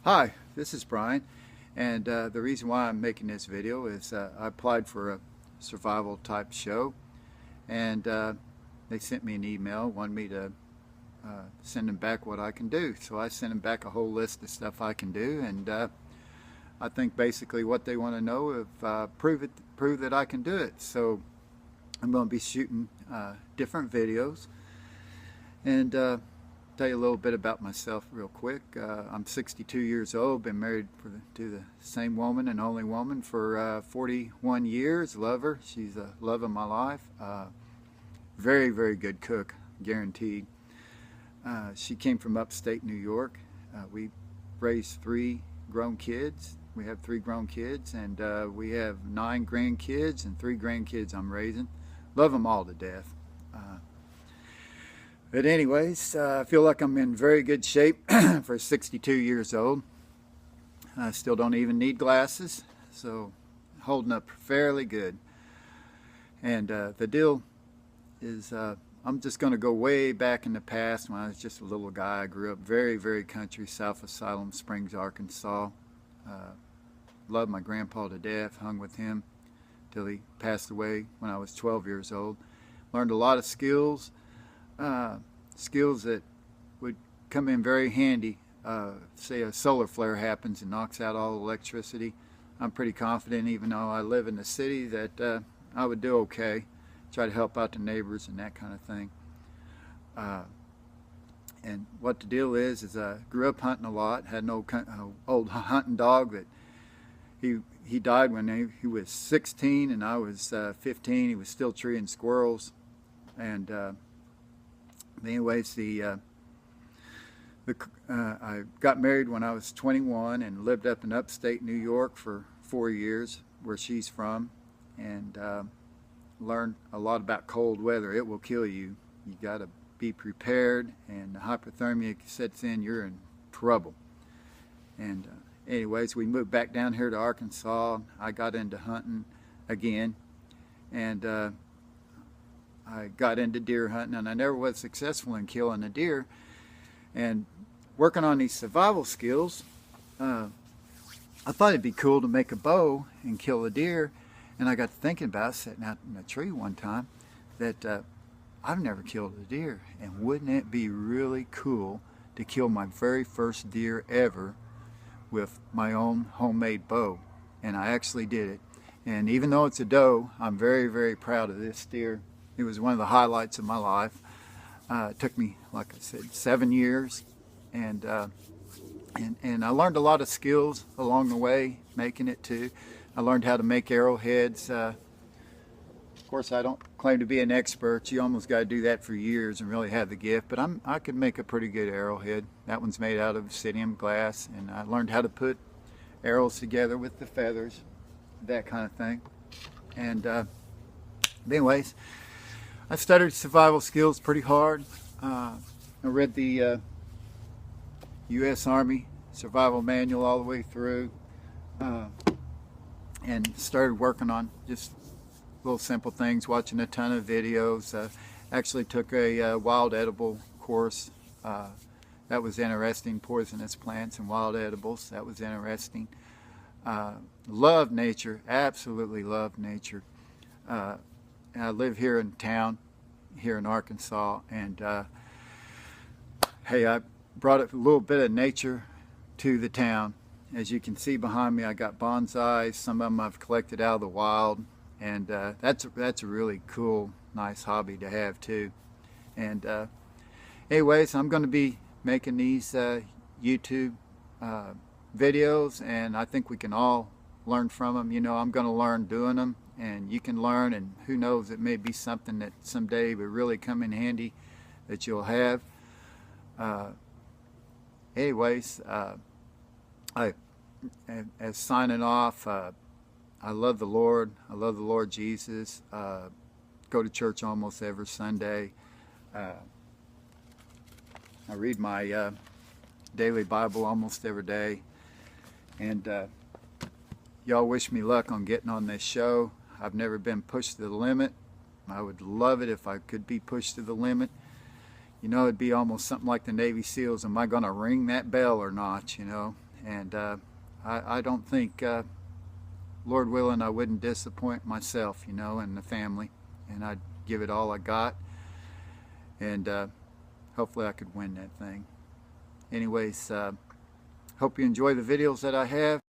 Hi, this is Brian, and the reason why I'm making this video is I applied for a survival type show, and they sent me an email, wanted me to send them back what I can do. So I sent them back a whole list of stuff I can do, and I think basically what they want to know if prove that I can do it. So I'm going to be shooting different videos, and tell you a little bit about myself real quick. I'm 62 years old, been married to the same woman and only woman for 41 years. Love her. She's the love of my life. Very, very good cook, guaranteed. She came from upstate New York. We raised three grown kids. We have three grown kids, and we have 9 grandkids and 3 grandkids I'm raising. Love them all to death. But anyways, I feel like I'm in very good shape for 62 years old. I still don't even need glasses, so holding up fairly good. And the deal is I'm just going to go way back in the past when I was just a little guy. I grew up very, very country, south of Siloam Springs, Arkansas. Loved my grandpa to death, hung with him till he passed away when I was 12 years old. Learned a lot of skills. Skills that would come in very handy. Say a solar flare happens and knocks out all electricity. I'm pretty confident, even though I live in the city, that I would do okay. Try to help out the neighbors and that kind of thing. And what the deal is I grew up hunting a lot. Had an old hunting dog that he died when he was 16 and I was 15. He was still treeing squirrels. And anyways, I got married when I was 21 and lived up in upstate New York for 4 years, where she's from, and learned a lot about cold weather. It will kill you. You got to be prepared, and the hypothermia sets in, you're in trouble. And anyways, we moved back down here to Arkansas. I got into hunting again, and I got into deer hunting, and I never was successful in killing a deer. And working on these survival skills, I thought it'd be cool to make a bow and kill a deer. And I got to thinking about sitting out in a tree one time that I've never killed a deer, and wouldn't it be really cool to kill my very first deer ever with my own homemade bow? And I actually did it. And even though it's a doe, I'm very, very proud of this deer. It was one of the highlights of my life. It took me, like I said, 7 years, and I learned a lot of skills along the way making it too. I learned how to make arrowheads. Of course, I don't claim to be an expert. You almost got to do that for years and really have the gift. But I could make a pretty good arrowhead. That one's made out of obsidian glass, and I learned how to put arrows together with the feathers, that kind of thing. And anyways, I studied survival skills pretty hard. I read the U.S. Army Survival Manual all the way through, and started working on just little simple things, watching a ton of videos. Actually took a wild edible course. That was interesting, poisonous plants and wild edibles. That was interesting. Love nature, absolutely love nature. I live here in town, here in Arkansas, and hey, I brought a little bit of nature to the town. As you can see behind me, I got bonsais. Some of them I've collected out of the wild, and that's a really cool, nice hobby to have too. And anyways, I'm going to be making these YouTube videos, and I think we can all learn from them. You know, I'm going to learn doing them, and you can learn, and who knows, it may be something that someday will really come in handy that you'll have. Anyways, as signing off, I love the Lord. I love the Lord Jesus. Go to church almost every Sunday. I read my daily Bible almost every day. And y'all wish me luck on getting on this show. I've never been pushed to the limit. I would love it if I could be pushed to the limit. You know, it'd be almost something like the Navy SEALs. Am I going to ring that bell or not, you know? And I don't think, Lord willing, I wouldn't disappoint myself, you know, and the family. And I'd give it all I got. And hopefully I could win that thing. Anyways, hope you enjoy the videos that I have.